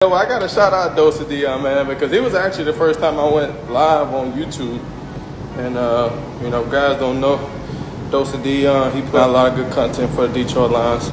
So I got to shout out DoseOfDion, man, because it was actually the first time I went live on YouTube. And, you know, guys don't know DoseOfDion. He put out a lot of good content for the Detroit Lions.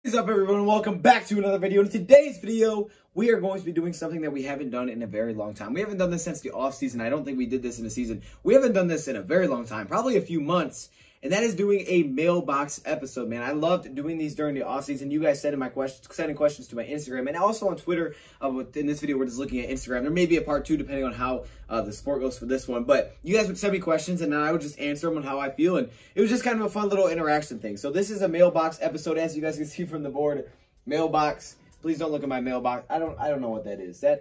What's up, everyone, and welcome back to another video. In today's video, we are going to be doing something that we haven't done in a very long time. We haven't done this since the offseason. I don't think we did this in the season. We haven't done this in a very long time, probably a few months. And that is doing a mailbox episode, man. I loved doing these during the offseason. You guys sending questions to my Instagram and also on Twitter. In this video, we're just looking at Instagram. There may be a part 2 depending on how the sport goes for this one. But you guys would send me questions and then I would just answer them on how I feel. And it was just kind of a fun little interaction thing. So this is a mailbox episode, as you guys can see from the board. Mailbox. Please don't look at my mailbox. I don't know what that is. I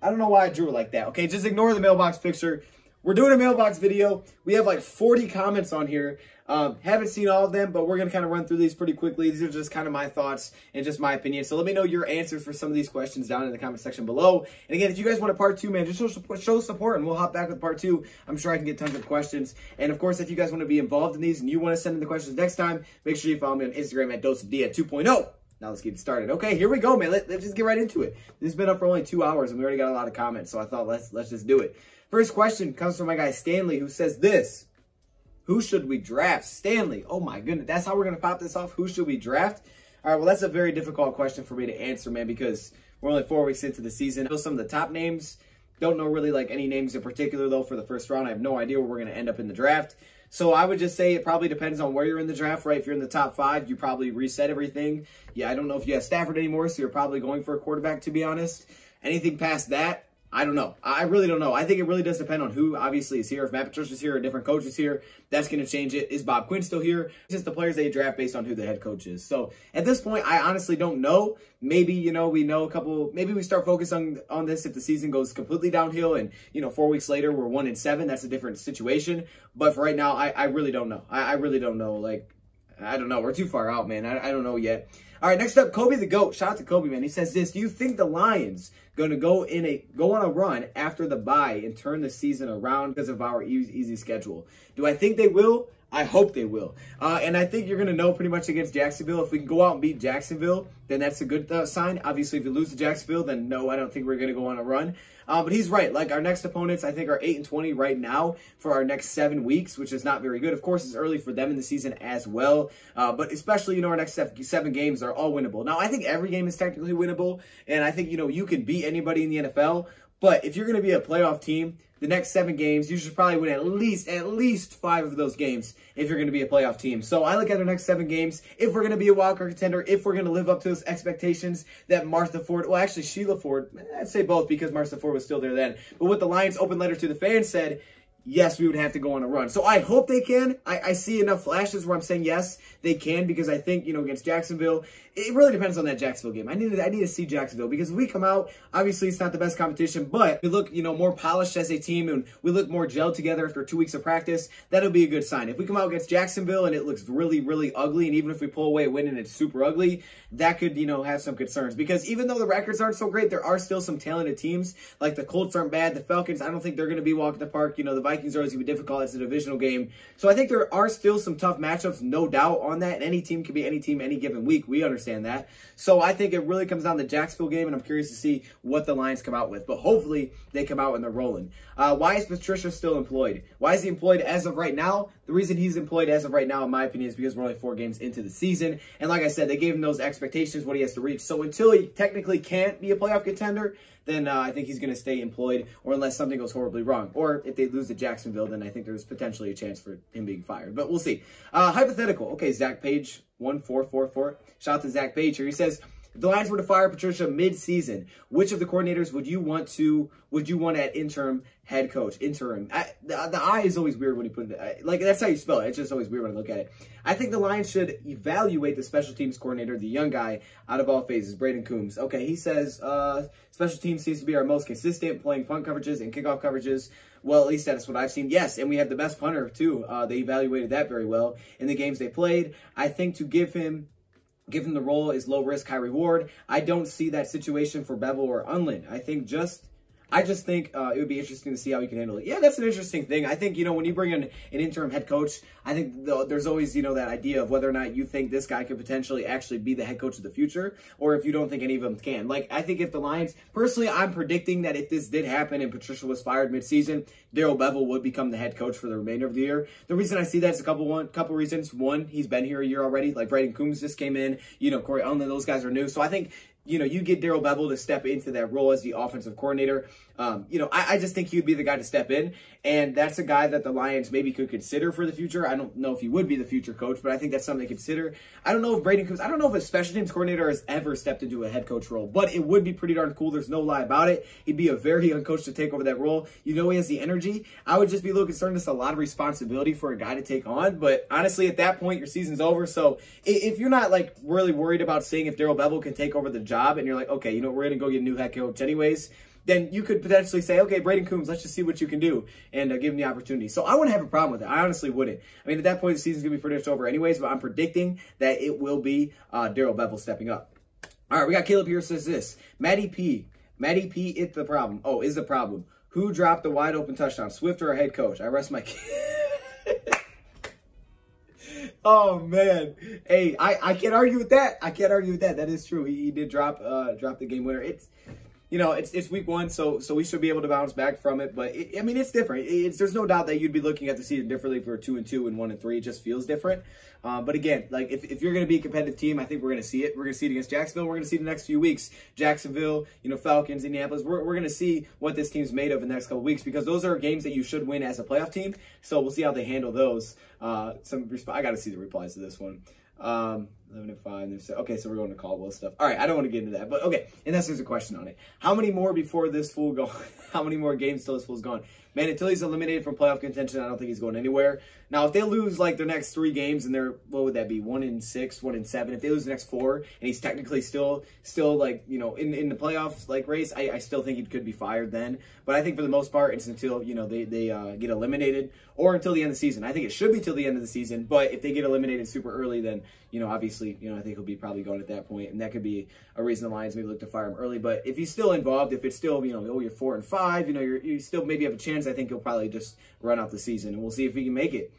don't know why I drew it like that. Okay, just ignore the mailbox picture. We're doing a mailbox video. We have like 40 comments on here. Haven't seen all of them, but we're going to kind of run through these pretty quickly. These are just kind of my thoughts and just my opinion. So let me know your answers for some of these questions down in the comment section below. And again, if you guys want a part 2, man, just show support and we'll hop back with part 2. I'm sure I can get tons of questions. And of course, if you guys want to be involved in these and you want to send in the questions next time, make sure you follow me on Instagram at DoseOfDion 2.0. Now let's get started. Okay, here we go, man. Let's just get right into it. This has been up for only 2 hours and we already got a lot of comments. So I thought let's just do it. First question comes from my guy Stanley, who says this: who should we draft? Stanley, oh my goodness, that's how we're going to pop this off. Who should we draft? All right, well, that's a very difficult question for me to answer, man, because we're only 4 weeks into the season. I know some of the top names. Don't know really like any names in particular, though, for the first round. I have no idea where we're going to end up in the draft. So I would just say it probably depends on where you're in the draft, right? If you're in the top 5, you probably reset everything. Yeah, I don't know if you have Stafford anymore, so you're probably going for a quarterback, to be honest. Anything past that, I don't know. I really don't know. I think it really does depend on who obviously is here. If Matt Patricia is here, a different coach is here, that's going to change it. Is Bob Quinn still here? It's just the players they draft based on who the head coach is. So at this point, I honestly don't know. Maybe, you know, we know a couple, maybe we start focusing on this if the season goes completely downhill and, you know, 4 weeks later, we're 1-7. That's a different situation. But for right now, I really don't know. I really don't know. Like, I don't know. We're too far out, man. I don't know yet. All right, next up, Kobe the GOAT. Shout out to Kobe, man. He says this: do you think the Lions going to go on a run after the bye and turn the season around because of our easy schedule? Do I think they will? I hope they will. And I think you're going to know pretty much against Jacksonville. If we can go out and beat Jacksonville, then that's a good sign. Obviously, if we lose to Jacksonville, then no, I don't think we're going to go on a run. But he's right. Like, our next opponents, I think, are 8-20 right now for our next 7 weeks, which is not very good. Of course, it's early for them in the season as well. But especially, you know, our next 7 games are all winnable. Now, I think every game is technically winnable. And I think, you know, you can beat anybody in the NFL. But if you're going to be a playoff team, the next 7 games, you should probably win at least 5 of those games if you're going to be a playoff team. So I look at our next 7 games. If we're going to be a wildcard contender, if we're going to live up to those expectations that Martha Ford, well, actually Sheila Ford, I'd say both because Martha Ford was still there then. But what the Lions open letter to the fans said, yes, we would have to go on a run. So I hope they can. I see enough flashes where I'm saying yes, they can, because I think, you know, against Jacksonville, it really depends on that Jacksonville game. I need to see Jacksonville, because if we come out, obviously it's not the best competition, but we look, you know, more polished as a team and we look more gelled together after 2 weeks of practice, that'll be a good sign. If we come out against Jacksonville and it looks really, really ugly, and even if we pull away a win and it's super ugly, that could, you know, have some concerns, because even though the records aren't so great, there are still some talented teams. Like the Colts aren't bad. The Falcons, I don't think they're going to be walking the park. You know, the Vikings are always going to be difficult. It's a divisional game. So I think there are still some tough matchups, no doubt on that. And any team can be any team any given week. We understand that. So I think it really comes down to the Jacksonville game, and I'm curious to see what the Lions come out with. But hopefully they come out and they're rolling. Why is Patricia still employed? Why is he employed as of right now? The reason he's employed as of right now, in my opinion, is because we're only 4 games into the season. And like I said, they gave him those expectations, what he has to reach. So until he technically can't be a playoff contender, then I think he's going to stay employed, or unless something goes horribly wrong. Or if they lose to Jacksonville, then I think there's potentially a chance for him being fired. But we'll see. Hypothetical. Okay, Zach Page, 1444. Shout out to Zach Page here. He says, if the Lions were to fire Patricia mid-season, which of the coordinators would you want at interim head coach? Interim. The I is always weird when you put it. Like, that's how you spell it. It's just always weird when I look at it. I think the Lions should evaluate the special teams coordinator, the young guy, out of all phases, Braden Coombs. Okay, he says, special teams seems to be our most consistent, playing punt coverages and kickoff coverages. Well, at least that's what I've seen. Yes, and we have the best punter, too. They evaluated that very well in the games they played. I think to give him the role is low risk, high reward. I don't see that situation for Bevel or Unlin. I just think it would be interesting to see how he can handle it. Yeah, that's an interesting thing. I think, you know, when you bring in an interim head coach, I think there's always, you know, that idea of whether or not you think this guy could potentially actually be the head coach of the future, or if you don't think any of them can. Like, I think if the Lions, personally, I'm predicting that if this did happen and Patricia was fired mid-season, Darrell Bevell would become the head coach for the remainder of the year. The reason I see that is a couple reasons. One, he's been here a year already. Like, Brayden Coombs just came in. You know, Corey Allen, those guys are new. So I think, you know, you get Darrell Bevell to step into that role as the offensive coordinator. You know, I just think he would be the guy to step in, and that's a guy that the Lions maybe could consider for the future. I don't know if he would be the future coach, but I think that's something to consider. I don't know if Brayden Coombs, I don't know if a special teams coordinator has ever stepped into a head coach role, but it would be pretty darn cool. There's no lie about it. He'd be a very young coach to take over that role. You know, he has the energy. I would just be a little concerned. It's a lot of responsibility for a guy to take on, but honestly, at that point, your season's over. So if you're not like really worried about seeing if Darrell Bevell can take over the job, and you're like, okay, you know, we're going to go get a new head coach anyways, then you could potentially say, okay, Brayden Coombs, let's just see what you can do, and give him the opportunity. So I wouldn't have a problem with it. I honestly wouldn't. I mean, at that point, the season's going to be pretty much over anyways, but I'm predicting that it will be Darrell Bevell stepping up. All right, we got Caleb here says this. Matty P, it's the problem. Oh, is the problem. Who dropped the wide open touchdown, Swift or a head coach? I rest my case. Oh, man. Hey, I can't argue with that. I can't argue with that. That is true. He did drop the game winner. It's, you know, it's week one, so we should be able to bounce back from it. But I mean, it's different. There's no doubt that you'd be looking at the season differently if we were 2-2 and 1-3. It just feels different. But again, like if you're going to be a competitive team, I think we're going to see it. We're going to see it against Jacksonville. We're going to see the next few weeks. Jacksonville, you know, Falcons, Indianapolis. We're going to see what this team's made of in the next couple weeks, because those are games that you should win as a playoff team. So we'll see how they handle those. I got to see the replies to this one. 11-5. Okay, so we're going to Caldwell stuff. All right, I don't want to get into that, but okay. And that's just a question on it. How many more before this fool gone? How many more games till this fool's gone? Man, until he's eliminated from playoff contention, I don't think he's going anywhere. Now, if they lose like their next 3 games and they're, what would that be? 1-6, 1-7. If they lose the next 4 and he's technically still like, you know, in the playoffs like race, I still think he could be fired then. But I think for the most part, it's until, you know, they get eliminated, or until the end of the season. I think it should be till the end of the season, but if they get eliminated super early, then, you know, obviously, you know, I think he'll be probably gone at that point, and that could be a reason the Lions maybe look to fire him early. But if he's still involved, if it's still, you know, oh, you're 4-5, you know, you still maybe have a chance. I think he'll probably just run out the season, and we'll see if he can make it.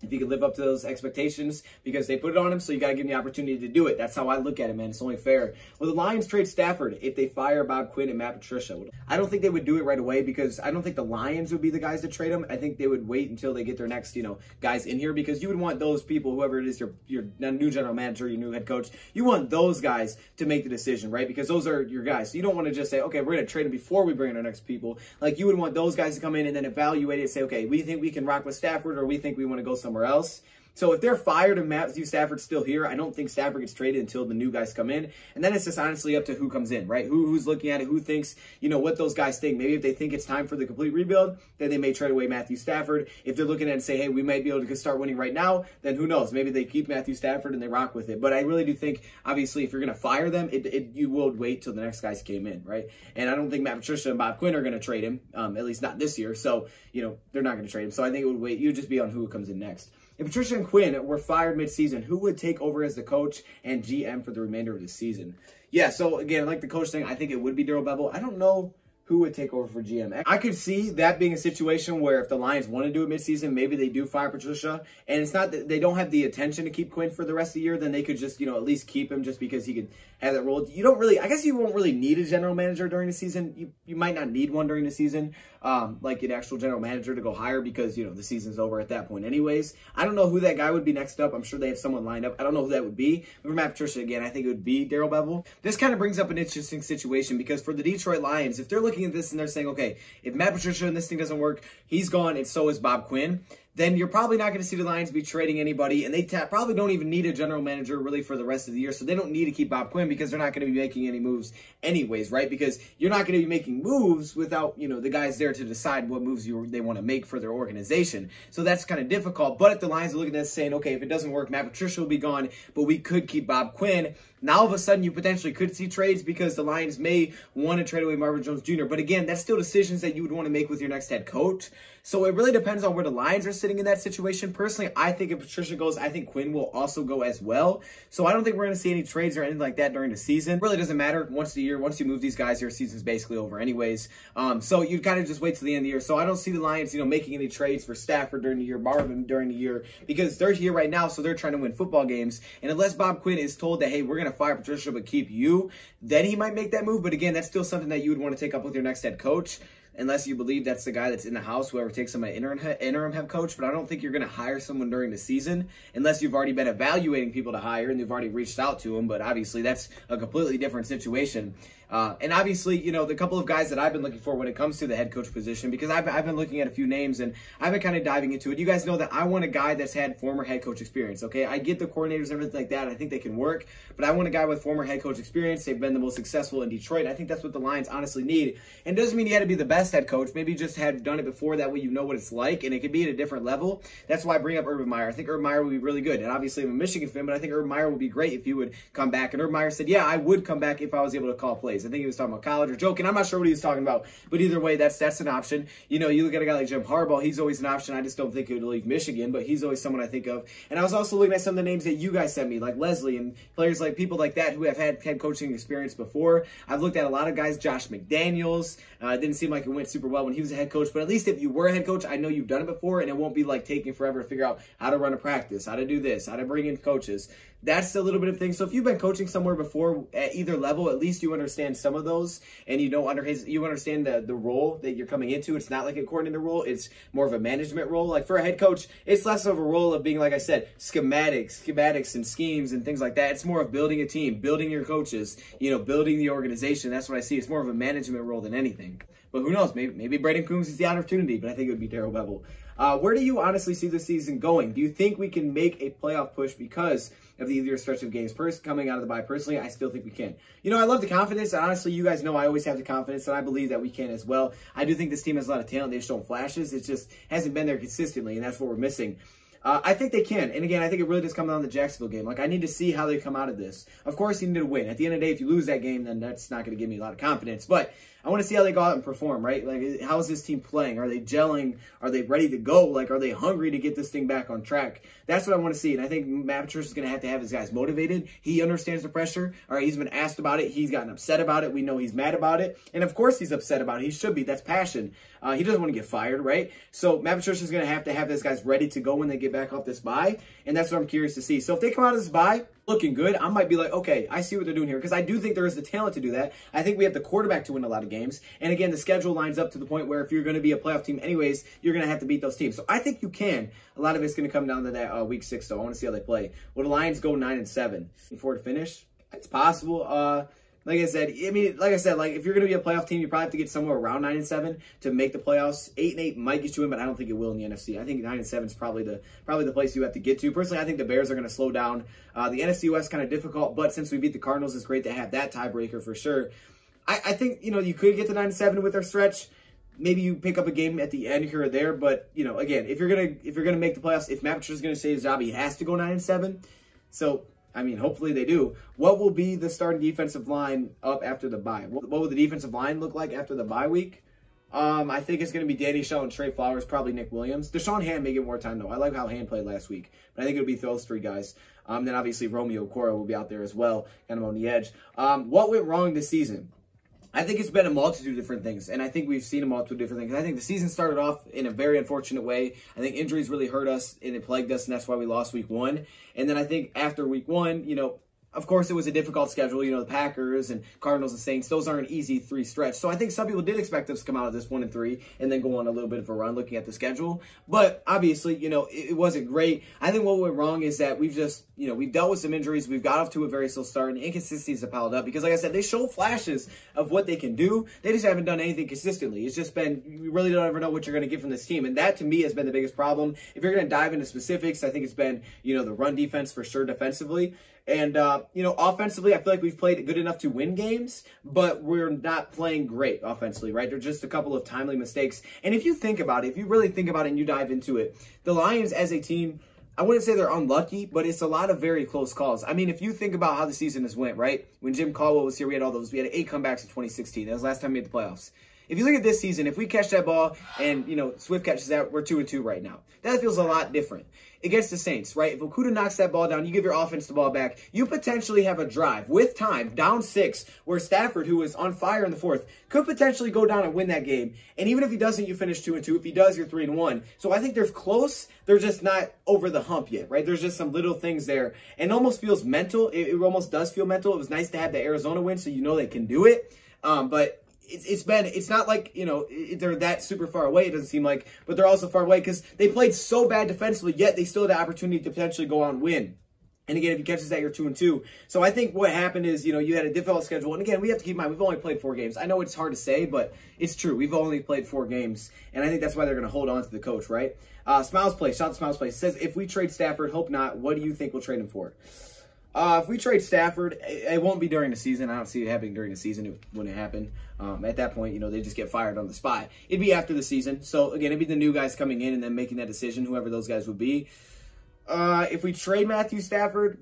If he can live up to those expectations, because they put it on him, so you got to give him the opportunity to do it. That's how I look at it, man. It's only fair. Will the Lions trade Stafford if they fire Bob Quinn and Matt Patricia? I don't think they would do it right away, because I don't think the Lions would be the guys to trade him. I think they would wait until they get their next, you know, guys in here, because you would want those people, whoever it is, your new general manager, your new head coach, you want those guys to make the decision, right? Because those are your guys. So you don't want to just say, okay, we're going to trade them before we bring in our next people. Like, you would want those guys to come in and then evaluate it and say, okay, we think we can rock with Stafford, or we think we want to go somewhere else. So if they're fired and Matthew Stafford's still here, I don't think Stafford gets traded until the new guys come in. And then it's just honestly up to who comes in, right? Who's looking at it, who thinks, you know, what those guys think. Maybe if they think it's time for the complete rebuild, then they may trade away Matthew Stafford. If they're looking at it and say, hey, we might be able to start winning right now, then who knows? Maybe they keep Matthew Stafford and they rock with it. But I really do think, obviously, if you're going to fire them, you will wait till the next guys came in, right? And I don't think Matt Patricia and Bob Quinn are going to trade him, at least not this year. So, you know, they're not going to trade him. So I think it would wait. You would just be on who comes in next. If Patricia and Quinn were fired mid-season, who would take over as the coach and GM for the remainder of the season? Yeah, so again, like the coach thing, I think it would be Darrell Bevell. I don't know who would take over for GM. I could see that being a situation where if the Lions want to do it midseason, maybe they do fire Patricia, and it's not that they don't have the attention to keep Quinn for the rest of the year, then they could just, you know, at least keep him just because he could have that role. You don't really, I guess you won't really need a general manager during the season. You might not need one during the season, like an actual general manager to go hire, because, you know, the season's over at that point anyways. I don't know who that guy would be next up. I'm sure they have someone lined up. I don't know who that would be. But for Matt Patricia, again, I think it would be Darrell Bevell. This kind of brings up an interesting situation, because for the Detroit Lions, if they're looking at this and they're saying, okay, if Matt Patricia and this thing doesn't work, he's gone, and so is Bob Quinn, then you're probably not going to see the Lions be trading anybody, and they probably don't even need a general manager really for the rest of the year, so they don't need to keep Bob Quinn, because they're not going to be making any moves anyways, right? Because you're not going to be making moves without, you know, the guys there to decide what moves they want to make for their organization. So that's kind of difficult. But if the Lions are looking at this saying, okay, if it doesn't work, Matt Patricia will be gone, but we could keep Bob Quinn, now all of a sudden you potentially could see trades, because the Lions may want to trade away Marvin Jones Jr. But again, that's still decisions that you would want to make with your next head coach. So it really depends on where the Lions are sitting in that situation. Personally, I think if Patricia goes, I think Quinn will also go as well. So I don't think we're going to see any trades or anything like that during the season. It really doesn't matter. Once you move these guys, your season's basically over anyways. So you kind of just wait till the end of the year. So I don't see the Lions, making any trades for Stafford during the year, Marvin during the year, because they're here right now, so they're trying to win football games. And unless Bob Quinn is told that, hey, we're going to fire Patricia but keep you, then he might make that move. But again, that's still something that you would want to take up with your next head coach, unless you believe that's the guy that's in the house, whoever takes him an interim head coach. But I don't think you're going to hire someone during the season unless you've already been evaluating people to hire and they've already reached out to them. But obviously, that's a completely different situation. And obviously, the couple of guys that I've been looking for when it comes to the head coach position, because I've been looking at a few names and I've been kind of diving into it. You guys know that I want a guy that's had former head coach experience, okay? I get the coordinators and everything like that. I think they can work, but I want a guy with former head coach experience. They've been the most successful in Detroit. I think that's what the Lions honestly need. And it doesn't mean you had to be the best head coach. Maybe you just had done it before. That way you know what it's like, and it could be at a different level. That's why I bring up Urban Meyer. I think Urban Meyer would be really good. And obviously I'm a Michigan fan, but I think Urban Meyer would be great if he would come back. And Urban Meyer said, yeah, I would come back if I was able to call plays. I think he was talking about college or joking. I'm not sure what he was talking about, but either way, that's an option. You look at a guy like Jim Harbaugh, he's always an option. I just don't think he would leave Michigan, but he's always someone I think of. And I was also looking at some of the names that you guys sent me, like Leslie and players like people like that who have had head coaching experience before. I've looked at a lot of guys, Josh McDaniels. It didn't seem like it went super well when he was a head coach, but at least if you were a head coach, I know you've done it before, and it won't be like taking forever to figure out how to run a practice, how to do this, how to bring in coaches. That's a little bit of things. So if you've been coaching somewhere before at either level, at least you understand some of those, and you understand the role that you're coming into. It's not like a coordinator role. It's more of a management role. Like for a head coach, it's less of a role of being, like I said, schematics and schemes and things like that. It's more of building a team, building your coaches, building the organization. That's what I see. It's more of a management role than anything. But who knows? Maybe Braden Coombs is the opportunity, but I think it would be Darrell Bevell. Where do you honestly see this season going? Do you think we can make a playoff push because of the easier stretch of games coming out of the bye? Personally, I still think we can. I love the confidence. Honestly, you guys know I always have the confidence, and I believe that we can as well. I do think this team has a lot of talent. They've shown flashes. It just hasn't been there consistently, and that's what we're missing. I think they can. And again, I think it really does come down to the Jacksonville game. Like, I need to see how they come out of this. Of course, you need to win. At the end of the day, if you lose that game, then that's not going to give me a lot of confidence. But I want to see how they go out and perform, right? Like, how is this team playing? Are they gelling? Are they ready to go? Like, are they hungry to get this thing back on track? That's what I want to see. And I think Matt Patricia is going to have his guys motivated. He understands the pressure. All right, he's been asked about it. He's gotten upset about it. We know he's mad about it. And of course he's upset about it. He should be. That's passion. He doesn't want to get fired, right? So Matt Patricia is going to have his guys ready to go when they get back off this bye. And that's what I'm curious to see. So if they come out of this bye looking good, I might be like, okay, I see what they're doing here. Because I do think there is the talent to do that. I think we have the quarterback to win a lot of games. And again, the schedule lines up to the point where if you're going to be a playoff team anyways, you're going to have to beat those teams. So I think you can. A lot of it's going to come down to that week 6, though. I want to see how they play. Will the Lions go 9-7 before to finish? It's possible. Like I said, if you're going to be a playoff team, you probably have to get somewhere around 9-7 to make the playoffs. 8-8 might get you in, but I don't think it will in the NFC. I think 9-7 is probably the place you have to get to. Personally, I think the Bears are going to slow down. The NFC West is kind of difficult, but since we beat the Cardinals, it's great to have that tiebreaker for sure. I think, you could get to 9-7 with our stretch. Maybe you pick up a game at the end here or there, but again, if you're gonna make the playoffs, if Matt Patricia is gonna save his job, he has to go 9-7. So hopefully they do. What will be the starting defensive line up after the bye? What will the defensive line look like after the bye week? I think it's going to be Danny Shell and Trey Flowers, probably Nick Williams. Deshaun Hand may get more time, though. I like how Hand played last week, but I think it'll be those 3 guys. Then obviously Romeo Cora will be out there as well, kind of on the edge. What went wrong this season? I think it's been a multitude of different things, and I think we've seen a multitude of different things. I think the season started off in a very unfortunate way. I think injuries really hurt us, and it plagued us, and that's why we lost week 1. And then I think after week 1, of course, it was a difficult schedule. The Packers and Cardinals and Saints, those aren't an easy 3 stretch. So I think some people did expect us to come out of this 1-3 and then go on a little bit of a run looking at the schedule. But obviously, it wasn't great. I think what went wrong is that we've just, we've dealt with some injuries. We've got off to a very slow start, and inconsistencies have piled up because, like I said, they show flashes of what they can do. They just haven't done anything consistently. It's just been, you really don't ever know what you're going to get from this team. And that, to me, has been the biggest problem. If you're going to dive into specifics, I think it's been, the run defense for sure defensively. And, offensively, I feel like we've played good enough to win games, but we're not playing great offensively, right? There's just a couple of timely mistakes. And if you think about it, if you really think about it and you dive into it, the Lions as a team, I wouldn't say they're unlucky, but it's a lot of very close calls. If you think about how the season has went, right? When Jim Caldwell was here, we had 8 comebacks in 2016. That was the last time we made the playoffs. If you look at this season, if we catch that ball and, you know, Swift catches that, we're 2-2 right now. That feels a lot different. Against the Saints, right? If Okudah knocks that ball down, you give your offense the ball back, you potentially have a drive with time, down 6, where Stafford, who was on fire in the 4th, could potentially go down and win that game. And even if he doesn't, you finish 2-2. If he does, you're 3-1. So I think they're close. They're just not over the hump yet, right? There's just some little things there. And it almost feels mental. It almost does feel mental. It was nice to have the Arizona win, so you know they can do it. But it's not like, you know, they're that super far away, it doesn't seem like, but they're also far away because they played so bad defensively, yet they still had the opportunity to potentially go on and win. And again, if he catches that, you're 2-2. So I think what happened is, you know, you had a difficult schedule. And again, we have to keep in mind, we've only played 4 games. I know it's hard to say, but it's true. We've only played 4 games. And I think that's why they're going to hold on to the coach, right? Smiles Play, shout out to Smiles Play, says, if we trade Stafford, hope not, what do you think we'll trade him for? If we trade Stafford, it won't be during the season. I don't see it happening during the season. It wouldn't happen. At that point, you know, they just get fired on the spot. It'd be after the season. So, again, it'd be the new guys coming in and then making that decision, whoever those guys would be. If we trade Matthew Stafford,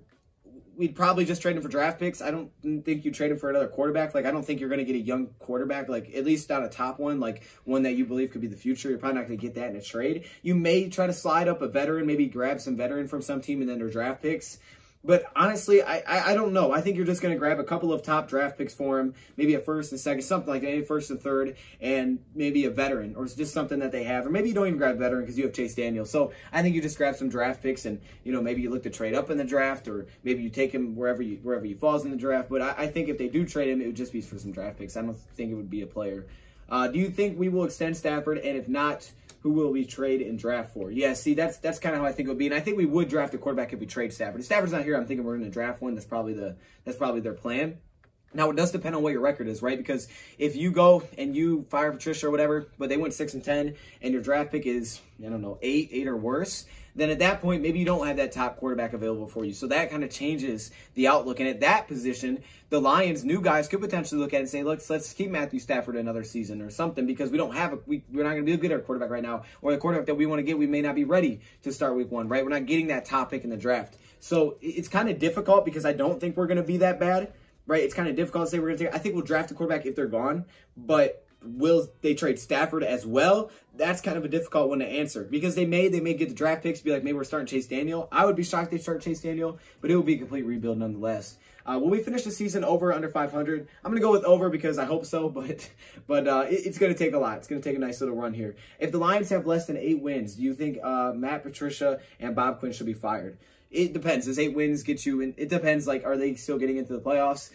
we'd probably just trade him for draft picks. I don't think you trade him for another quarterback. Like, I don't think you're going to get a young quarterback, like, at least not a top one, like one that you believe could be the future. You're probably not going to get that in a trade. You may try to slide up a veteran, maybe grab some veteran from some team and then their draft picks. But honestly, I don't know. I think you're just going to grab a couple of top draft picks for him, maybe a 1st and 2nd, something like that, maybe 1st and 3rd, and maybe a veteran, or it's just something that they have. Or maybe you don't even grab a veteran because you have Chase Daniel. So I think you just grab some draft picks and, you know, maybe you look to trade up in the draft, or maybe you take him wherever he falls in the draft. But I think if they do trade him, it would just be for some draft picks. I don't think it would be a player. Do you think we will extend Stafford? And if not, who will we trade and draft for? Yeah, see, that's kind of how I think it would be. And I think we would draft a quarterback if we trade Stafford. If Stafford's not here, I'm thinking we're going to draft one. That's probably their plan. Now, it does depend on what your record is, right? Because if you go and you fire Patricia or whatever, but they went 6-10, and your draft pick is, I don't know, 8 or worse, then at that point, maybe you don't have that top quarterback available for you. So that kind of changes the outlook. And at that position, the Lions, new guys, could potentially look at it and say, look, let's keep Matthew Stafford another season or something, because we don't have we're not going to be good at our quarterback right now. Or the quarterback that we want to get, we may not be ready to start week 1, right? We're not getting that top pick in the draft. So it's kind of difficult because I don't think we're going to be that bad, right? It's kind of difficult to say we're going to take. I think we'll draft a quarterback if they're gone, but will they trade Stafford as well? That's kind of a difficult one to answer, because they may get the draft picks, be like, maybe we're starting Chase Daniel. I would be shocked they start Chase Daniel, but it would be a complete rebuild nonetheless. Will we finish the season over under 500? I'm going to go with over because I hope so, but it's going to take a lot. It's going to take a nice little run here. If the Lions have less than 8 wins, do you think Matt Patricia and Bob Quinn should be fired? It depends. Does 8 wins get you in? It depends. Like, are they still getting into the playoffs?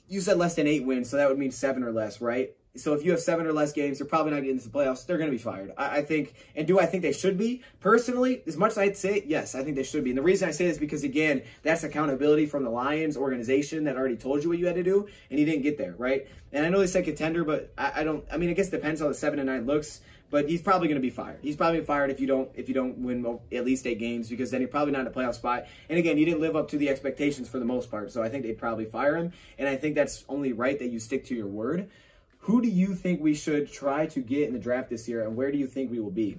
You said less than 8 wins, so that would mean 7 or less, right? So if you have 7 or less games, you're probably not getting into the playoffs. They're going to be fired. I think. And do I think they should be? Personally, as much as I'd say, yes, I think they should be. And the reason I say this is because, again, that's accountability from the Lions organization that already told you what you had to do, and you didn't get there, right? And I know they said contender, but I mean, I guess it depends how the 7-9 looks. But he's probably going to be fired. He's probably fired if you don't win at least 8 games, because then you're probably not in a playoff spot. And again, you didn't live up to the expectations for the most part. So I think they'd probably fire him. And I think that's only right that you stick to your word. Who do you think we should try to get in the draft this year, and where do you think we will be?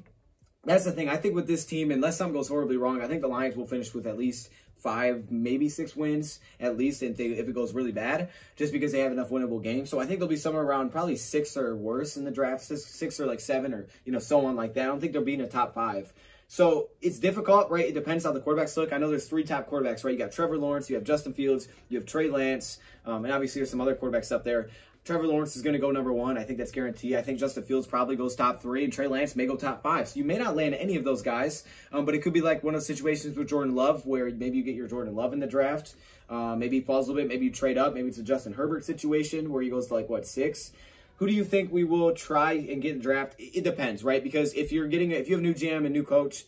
That's the thing. I think with this team, unless something goes horribly wrong, I think the Lions will finish with at least 5, maybe 6 wins, at least, if it goes really bad, just because they have enough winnable games. So I think they'll be somewhere around probably 6 or worse in the draft, 6 or like 7, or, you know, so on like that. I don't think they'll be in the top 5. So it's difficult, right? It depends how the quarterbacks look. I know there's 3 top quarterbacks, right? You got Trevor Lawrence, you have Justin Fields, you have Trey Lance, and obviously there's some other quarterbacks up there. Trevor Lawrence is going to go number 1. I think that's guaranteed. I think Justin Fields probably goes top 3, and Trey Lance may go top 5. So you may not land any of those guys, but it could be like one of those situations with Jordan Love where maybe you get your Jordan Love in the draft. Maybe he falls a little bit. Maybe you trade up. Maybe it's a Justin Herbert situation where he goes to like, what, 6? Who do you think we will try and get in the draft? It depends, right? Because if you have a new GM and new coach,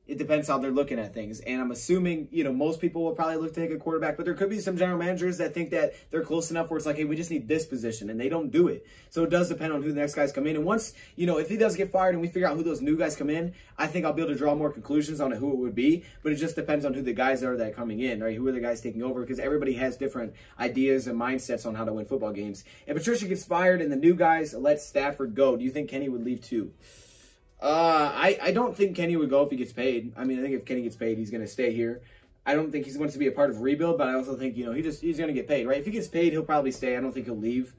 it depends how they're looking at things. And I'm assuming, you know, most people will probably look to take a quarterback, but there could be some general managers that think that they're close enough where it's like, hey, we just need this position, and they don't do it. So it does depend on who the next guys come in. And once, you know, if he does get fired and we figure out who those new guys come in, I think I'll be able to draw more conclusions on who it would be. But it just depends on who the guys are that are coming in, right? Who are the guys taking over? Because everybody has different ideas and mindsets on how to win football games. If Patricia gets fired and the new guys let Stafford go, do you think Kenny would leave too? I don't think Kenny would go if he gets paid. I mean, I think if Kenny gets paid, he's going to stay here. I don't think he wants to be a part of rebuild, but I also think, you know, he's going to get paid, right? If he gets paid, he'll probably stay. I don't think he'll leave.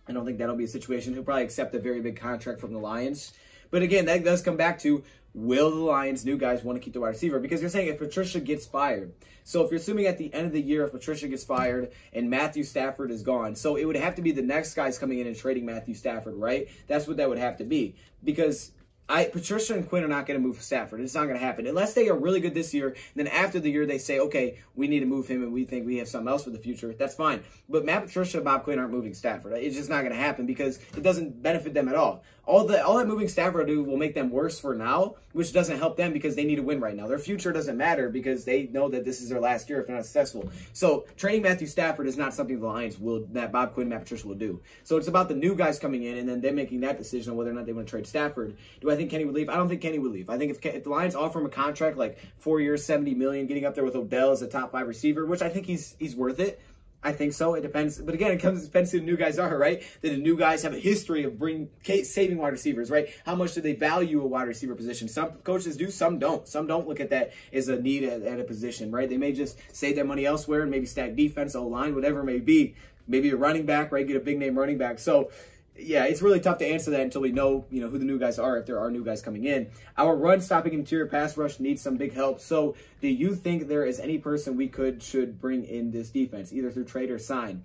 I don't think that'll be a situation. He'll probably accept a very big contract from the Lions. But again, that does come back to, will the Lions' new guys want to keep the wide receiver? Because you're saying if Patricia gets fired. So if you're assuming at the end of the year, if Patricia gets fired and Matthew Stafford is gone, so it would have to be the next guys coming in and trading Matthew Stafford, right? That's what that would have to be. Because Patricia and Quinn are not going to move Stafford. It's not going to happen. Unless they are really good this year, then after the year they say, okay, we need to move him and we think we have something else for the future. That's fine. But Matt Patricia and Bob Quinn aren't moving Stafford. It's just not going to happen because it doesn't benefit them at all. All that moving Stafford will make them worse for now, which doesn't help them because they need to win right now. Their future doesn't matter because they know that this is their last year if they're not successful. So trading Matthew Stafford is not something the Lions that Bob Quinn and Matt Patricia will do. So it's about the new guys coming in and then them making that decision on whether or not they want to trade Stafford. Do I think Kenny would leave? I don't think Kenny would leave. I think if the Lions offer him a contract like 4 years, $70 million, getting up there with Odell as a top 5 receiver, which I think he's worth it. I think so. It depends. But again, it depends who the new guys are, right? That the new guys have a history of saving wide receivers, right? How much do they value a wide receiver position? Some coaches do, some don't. Some don't look at that as a need at a position, right? They may just save their money elsewhere and maybe stack defense, O-line, whatever it may be. Maybe a running back, right? Get a big name running back. So, yeah, it's really tough to answer that until we know, who the new guys are, if there are new guys coming in. Our run-stopping interior pass rush needs some big help. So, do you think there is any person we should bring in this defense, either through trade or sign?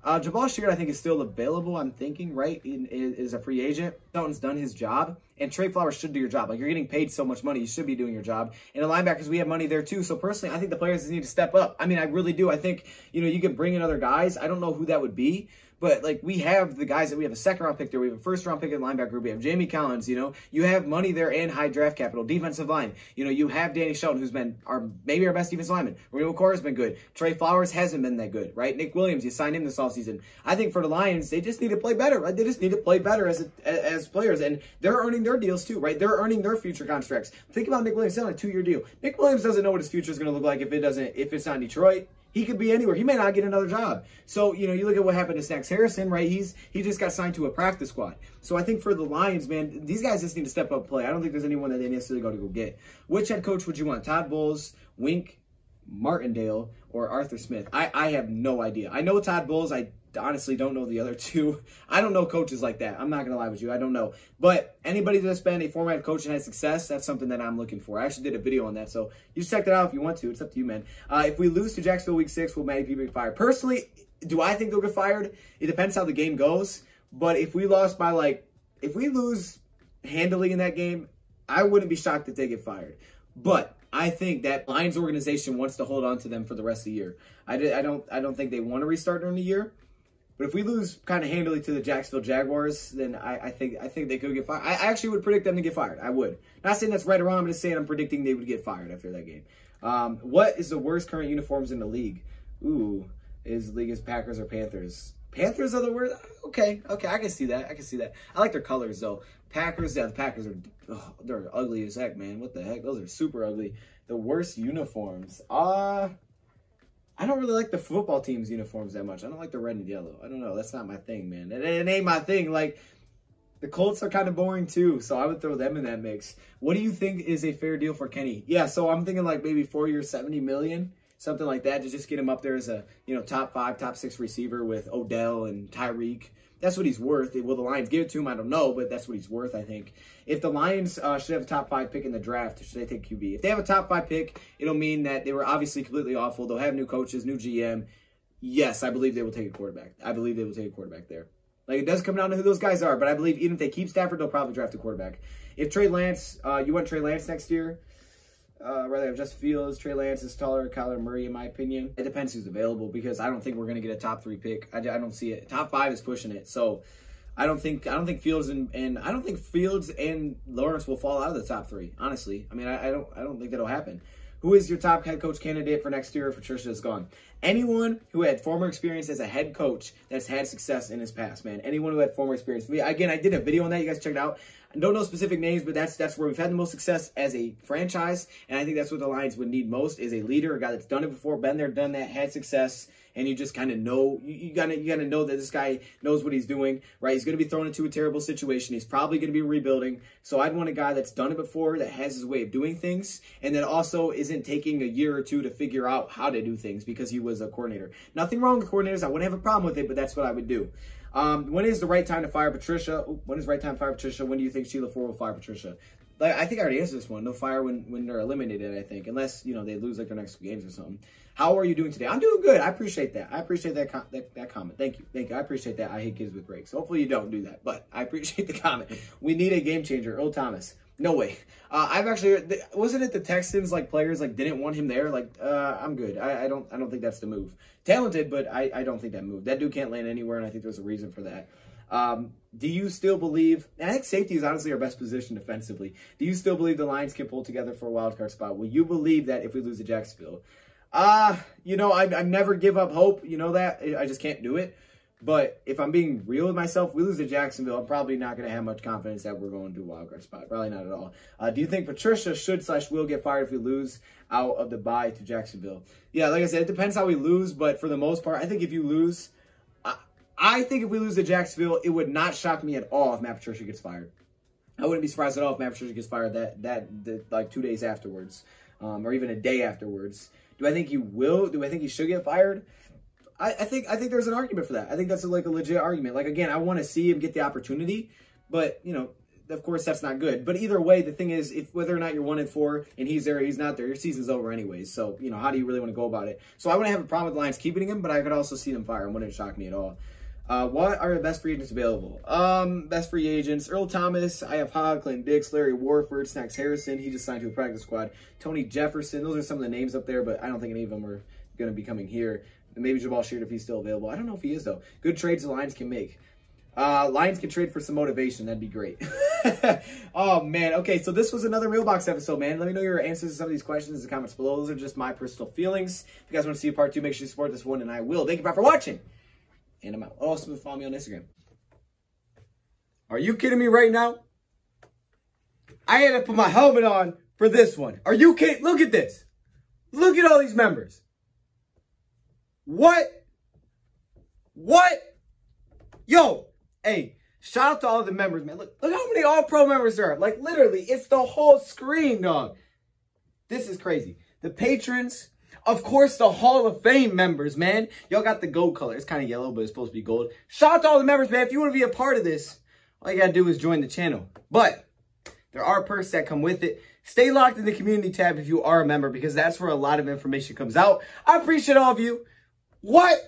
Jabal Sheard, I think, is still available, I'm thinking, right? Is a free agent. Dalton's done his job, and Trey Flowers should do your job. Like, you're getting paid so much money, you should be doing your job. And the linebackers, we have money there, too. So, personally, I think the players need to step up. I mean, I really do. I think, you can bring in other guys. I don't know who that would be. But, like, we have the guys that we have a second-round pick there. We have a first-round pick in the linebacker group. We have Jamie Collins, You have money there and high draft capital. Defensive line. You have Danny Shelton, who's been maybe our best defensive lineman. Reno Cora's been good. Trey Flowers hasn't been that good, right? Nick Williams, you signed him this offseason. I think for the Lions, they just need to play better, right? They just need to play better as players. And they're earning their deals, too, right? They're earning their future contracts. Think about Nick Williams. He's on a 2-year deal. Nick Williams doesn't know what his future is going to look like if it's not in Detroit. He could be anywhere. He may not get another job. So, you look at what happened to Snacks Harrison, right? He just got signed to a practice squad. So I think for the Lions, man, these guys just need to step up and play. I don't think there's anyone that they necessarily go get. Which head coach would you want? Todd Bowles, Wink Martindale, or Arthur Smith? I have no idea. I know Todd Bowles. I honestly don't know the other two. I don't know coaches like that. I'm not going to lie with you. I don't know. But anybody that's been a former head coach and had success, that's something that I'm looking for. I actually did a video on that, so you just check that out if you want to. It's up to you, man. If we lose to Jacksonville week 6, will Matty P get fired? Personally, do I think they'll get fired? It depends how the game goes. But if we lose handily in that game, I wouldn't be shocked that they get fired. But I think that Lions organization wants to hold on to them for the rest of the year. I don't think they want to restart during the year. But if we lose kind of handily to the Jacksonville Jaguars, then I think they could get fired. I actually would predict them to get fired. I would. Not saying that's right or wrong. I'm just saying I'm predicting they would get fired after that game. What is the worst current uniforms in the league? Ooh, is the league is Packers or Panthers? Panthers are the worst? Okay, I can see that. I like their colors, though. Packers, the Packers are they're ugly as heck, man. What the heck? Those are super ugly. The worst uniforms. I don't really like the football team's uniforms that much. I don't like the red and yellow. I don't know. That's not my thing, man. It ain't my thing. Like, the Colts are kind of boring, too, so I would throw them in that mix. What do you think is a fair deal for Kenny? Yeah, so I'm thinking like maybe 4 years, $70 million, something like that, to just get him up there as a, top 5, top 6 receiver with Odell and Tyreek. That's what he's worth. Will the Lions give it to him? I don't know, but that's what he's worth, I think. If the Lions should have a top 5 pick in the draft, should they take QB? If they have a top 5 pick, it'll mean that they were obviously completely awful. They'll have new coaches, new GM. Yes, I believe they will take a quarterback. I believe they will take a quarterback there. Like, it does come down to who those guys are, but I believe even if they keep Stafford, they'll probably draft a quarterback. If Trey Lance, you want Trey Lance next year? Rather have Justin Fields. Trey Lance is taller, Kyler Murray, in my opinion. It depends who's available because I don't think we're going to get a top 3 pick. I don't see it. Top 5 is pushing it. So I don't think Fields and I don't think Fields and Lawrence will fall out of the top 3. Honestly, I mean, I don't think that'll happen. Who is your top head coach candidate for next year if Patricia is gone? Anyone who had former experience as a head coach that's had success in his past, man. Anyone who had former experience. Again, I did a video on that. You guys check it out. I don't know specific names, but that's where we've had the most success as a franchise. And I think that's what the Lions would need most is a leader, a guy that's done it before, been there, done that, had success. And you just kind of know, you gotta know that this guy knows what he's doing, right? He's going to be thrown into a terrible situation. He's probably going to be rebuilding. So I'd want a guy that's done it before, that has his way of doing things, and that also isn't taking a year or two to figure out how to do things because he was a coordinator. Nothing wrong with coordinators. I wouldn't have a problem with it, but that's what I would do. When is the right time to fire Patricia? When is the right time to fire Patricia? When do you think Sheila Ford will fire Patricia? Like, I think I already answered this one. They'll fire when they're eliminated, I think. Unless, you know, they lose, like, their next 2 games or something. How are you doing today? I'm doing good. I appreciate that. I appreciate that comment. Thank you. Thank you. I appreciate that. I hate kids with breaks. Hopefully you don't do that. But I appreciate the comment. We need a game changer. Earl Thomas. No way. I've actually... Wasn't it the Texans, like, players, like, didn't want him there? Like, I'm good. I don't think that's the move. Talented, but I don't think that move. That dude can't land anywhere, and I think there's a reason for that. Do you still believe, and I think safety is honestly our best position defensively. Do you still believe the Lions can pull together for a wild card spot? Will you believe that if we lose to Jacksonville? You know, I never give up hope. You know that. I just can't do it. But if I'm being real with myself, we lose to Jacksonville, I'm probably not going to have much confidence that we're going to a wild card spot. Probably not at all. Do you think Patricia should/will get fired if we lose out of the bye to Jacksonville? Yeah, like I said, it depends how we lose. But for the most part, I think if you lose... I think if we lose to Jacksonville, it would not shock me at all if Matt Patricia gets fired. I wouldn't be surprised at all if Matt Patricia gets fired like 2 days afterwards, or even a day afterwards. Do I think he will? Do I think he should get fired? I think there's an argument for that. I think that's like a legit argument. Like, again, I want to see him get the opportunity, but you know, of course that's not good. But either way, the thing is, if whether or not you're 1-4 and he's there or he's not there, your season's over anyways. So you know, how do you really want to go about it? So I wouldn't have a problem with the Lions keeping him, but I could also see them fire him. Wouldn't shock me at all. What are the best free agents available? Best free agents. Earl Thomas. I have Hogg, Clinton Dix, Larry Warford, Snacks Harrison. He just signed to a practice squad. Tony Jefferson. Those are some of the names up there, but I don't think any of them are going to be coming here. And maybe Jabal Sheard if he's still available. I don't know if he is, though. Good trades the Lions can make. Lions can trade for some motivation. That'd be great. Oh, man. Okay, so this was another Mailbox episode, man. Let me know your answers to some of these questions in the comments below. Those are just my personal feelings. If you guys want to see a part 2, make sure you support this one, and I will. Thank you for watching. And I'm out. Also, follow me on Instagram. Are you kidding me right now? I had to put my helmet on for this one. Are you kidding? Look at this. Look at all these members. What? Yo, hey, shout out to all the members, man. Look how many All-Pro members there are. Like, literally, it's the whole screen, dog. This is crazy. The patrons... Of course, the Hall of Fame members, man. Y'all got the gold color. It's kind of yellow, but it's supposed to be gold. Shout out to all the members, man. If you want to be a part of this, all you got to do is join the channel. But there are perks that come with it. Stay locked in the community tab if you are a member, because that's where a lot of information comes out. I appreciate all of you. What?